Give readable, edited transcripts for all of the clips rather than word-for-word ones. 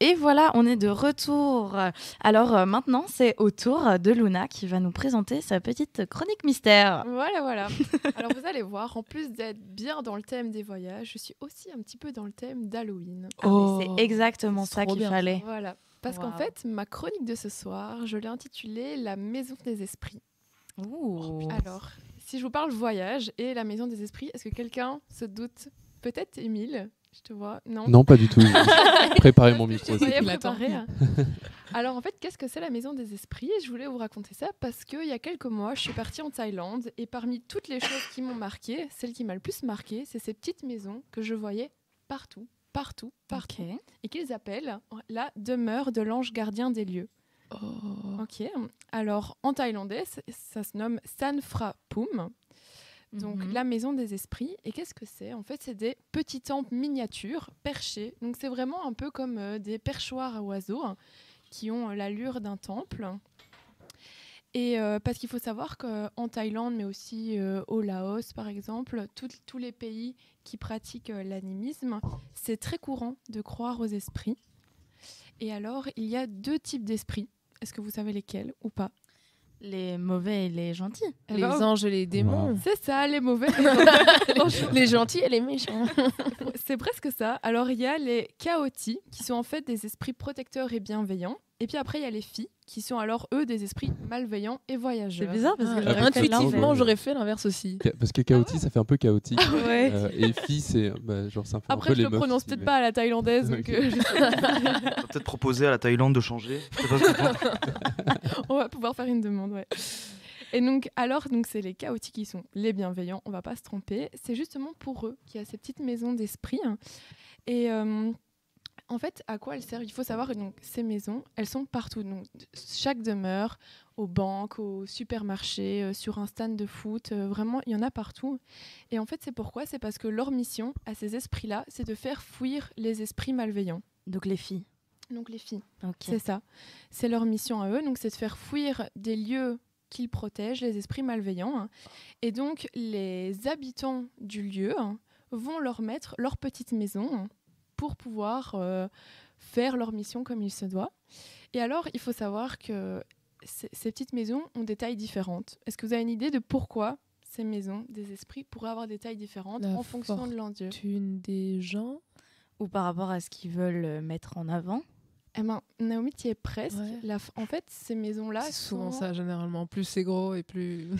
Et voilà, on est de retour. Alors maintenant, c'est au tour de Luna qui va nous présenter sa petite chronique mystère. Voilà. Alors vous allez voir, en plus d'être bien dans le thème des voyages, je suis aussi un petit peu dans le thème d'Halloween. Mais c'est exactement ça qu'il fallait. Voilà, parce qu'en fait, ma chronique de ce soir, je l'ai intitulée La Maison des Esprits. Alors, si je vous parle voyage et la Maison des Esprits, est-ce que quelqu'un se doute? Peut-être Émile, je te vois. Non, pas du tout. Préparez mon micro. Préparé. Alors en fait, qu'est-ce que c'est la Maison des Esprits? Je voulais vous raconter ça parce qu'il y a quelques mois, je suis partie en Thaïlande et parmi toutes les choses qui m'ont marquée, celle qui m'a le plus marquée, c'est ces petites maisons que je voyais partout. Okay. Et qu'ils appellent la demeure de l'ange gardien des lieux. Ok. Alors en thaïlandais, ça se nomme San Phra Pum. Donc la maison des esprits. Et qu'est-ce que c'est? En fait, c'est des petits temples miniatures perchés. Donc c'est vraiment un peu comme des perchoirs à oiseaux qui ont l'allure d'un temple. Et parce qu'il faut savoir qu'en Thaïlande, mais aussi au Laos, par exemple, tous les pays qui pratiquent l'animisme, c'est très courant de croire aux esprits. Et alors, il y a 2 types d'esprits. Est-ce que vous savez lesquels ou pas? Les mauvais et les gentils. Les anges et les démons. Wow. C'est ça, les mauvais. Les gentils et les méchants. C'est presque ça. Alors, il y a les chaotis, qui sont en fait des esprits protecteurs et bienveillants. Et puis après, il y a les filles, qui sont alors, eux, des esprits malveillants et voyageurs. C'est bizarre, parce que intuitivement, j'aurais fait l'inverse aussi. Parce que chaotique, ça fait un peu chaotique. Ouais. Et fille, c'est genre ça fait après, un peu les je le prononce peut-être pas à la thaïlandaise. Donc, Okay. On va peut-être proposer à la Thaïlande de changer. On va pouvoir faire une demande, ouais. Et donc, c'est les chaotiques qui sont les bienveillants, on va pas se tromper. C'est justement pour eux qu'il y a ces petites maisons d'esprit. Et en fait, à quoi elles servent? Il faut savoir que ces maisons, elles sont partout. Donc, chaque demeure, aux banques, au supermarché, sur un stand de foot, vraiment, il y en a partout. Et en fait, c'est pourquoi? C'est parce que leur mission à ces esprits-là, c'est de faire fuir les esprits malveillants. Donc les filles. Donc les filles, Okay. c'est ça. C'est leur mission à eux, donc c'est de faire fuir des lieux qu'ils protègent, les esprits malveillants. Et donc, les habitants du lieu vont leur mettre leur petite maison pour pouvoir faire leur mission comme il se doit. Et alors, il faut savoir que ces petites maisons ont des tailles différentes. Est-ce que vous avez une idée de pourquoi ces maisons des esprits pourraient avoir des tailles différentes en fonction de l'endroit? Une des gens ou par rapport à ce qu'ils veulent mettre en avant? Eh ben, Naomi, tu y es presque. Ouais. En fait, ces maisons-là c'est souvent ça, généralement. Plus c'est gros et plus...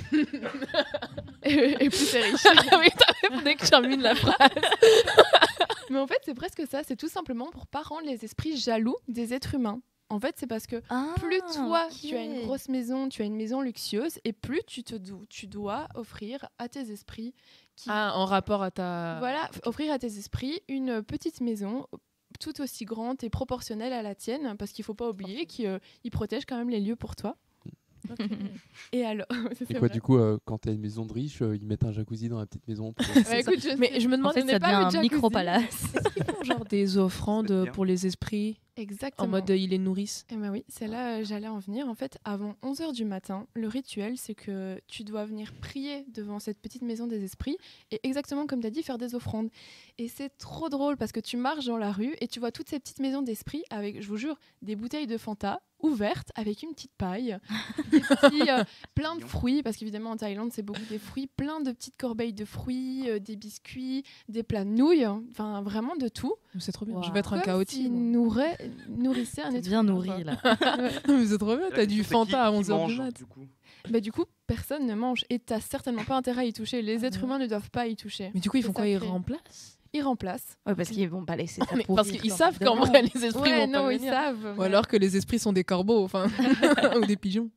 et plus c'est riche. Oui, t'avais que j'termine la phrase. Mais en fait, c'est presque ça. C'est tout simplement pour pas rendre les esprits jaloux des êtres humains. En fait, c'est parce que plus toi, tu as une grosse maison, tu as une maison luxueuse, et plus tu dois offrir à tes esprits... en rapport à ta... Voilà, offrir à tes esprits une petite maison tout aussi grande et proportionnelle à la tienne, parce qu'il ne faut pas oublier qu'ils protègent quand même les lieux pour toi. Okay. Et alors, et quoi, du coup, quand tu as une maison de riche, ils mettent un jacuzzi dans la petite maison pour... écoute, je me demande, en fait, ça devient un micro-palace. Est-ce qu'ils font genre des offrandes pour les esprits? Exactement. En mode ils les nourrissent? Eh ben oui, c'est là j'allais en venir. En fait, avant 11h du matin, le rituel, c'est que tu dois venir prier devant cette petite maison des esprits et exactement comme tu as dit, faire des offrandes. Et c'est trop drôle parce que tu marches dans la rue et tu vois toutes ces petites maisons d'esprits avec, je vous jure, des bouteilles de Fanta ouvertes avec une petite paille, des petits, plein de fruits, parce qu'évidemment en Thaïlande c'est beaucoup des fruits, plein de petites corbeilles de fruits, des biscuits, des plats de nouilles, enfin vraiment de tout. C'est trop bien, Wow. je vais être un chaotique. Nourrissait un être bien nourri là. Mais c'est trop bien, t'as du Fanta à 11h du mat. Du coup, personne ne mange et t'as certainement pas intérêt à y toucher. Les êtres humains ne doivent pas y toucher. Mais du coup, ils font quoi? Ils remplacent? Ils remplacent. Ouais, parce qu'ils vont pas laisser ça pourrir. Parce qu'ils savent qu'en vrai, les esprits vont pas venir. Ils savent. Ou alors que les esprits sont des corbeaux, enfin, ou des pigeons.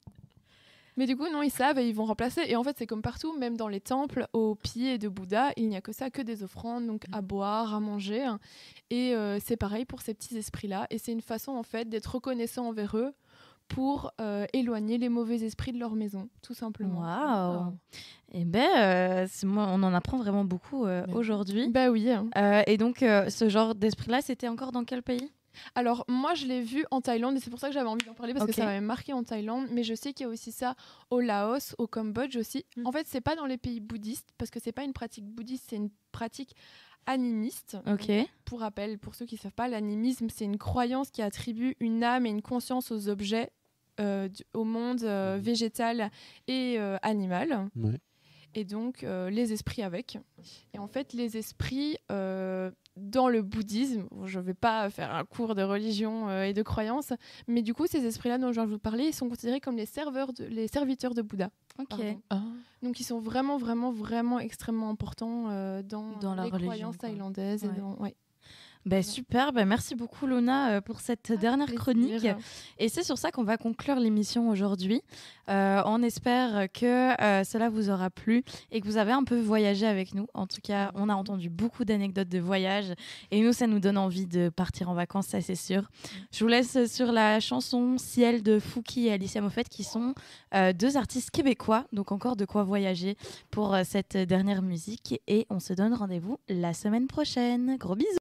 Mais du coup, non, ils savent et ils vont remplacer. Et en fait, c'est comme partout, même dans les temples, aux pieds de Bouddha, il n'y a que ça, que des offrandes, donc à boire, à manger. Et c'est pareil pour ces petits esprits-là. Et c'est une façon, en fait, d'être reconnaissant envers eux pour éloigner les mauvais esprits de leur maison, tout simplement. Waouh. Et moi, on en apprend vraiment beaucoup aujourd'hui. Bah oui. Et donc, ce genre d'esprit-là, c'était encore dans quel pays? Alors, moi, je l'ai vu en Thaïlande et c'est pour ça que j'avais envie d'en parler parce que ça m'avait marqué en Thaïlande. Mais je sais qu'il y a aussi ça au Laos, au Cambodge aussi. En fait, c'est pas dans les pays bouddhistes parce que c'est pas une pratique bouddhiste, c'est une pratique animiste. Ok. Donc, pour rappel, pour ceux qui ne savent pas, l'animisme, c'est une croyance qui attribue une âme et une conscience aux objets, au monde végétal et animal. Ouais. Et donc les esprits avec. Et en fait, les esprits, dans le bouddhisme, je ne vais pas faire un cours de religion et de croyance, mais du coup, ces esprits-là dont je viens de vous parler, ils sont considérés comme les serviteurs de Bouddha. Ok. Donc, ils sont vraiment, vraiment, vraiment extrêmement importants dans les croyances thaïlandaises. Ouais. Super, merci beaucoup Luna pour cette dernière chronique. Et c'est sur ça qu'on va conclure l'émission aujourd'hui. On espère que cela vous aura plu et que vous avez un peu voyagé avec nous. En tout cas, on a entendu beaucoup d'anecdotes de voyage et nous, ça nous donne envie de partir en vacances, ça c'est sûr. Je vous laisse sur la chanson Ciel de Fouki et Alicia Moffett qui sont 2 artistes québécois, donc encore de quoi voyager pour cette dernière musique. Et on se donne rendez-vous la semaine prochaine. Gros bisous.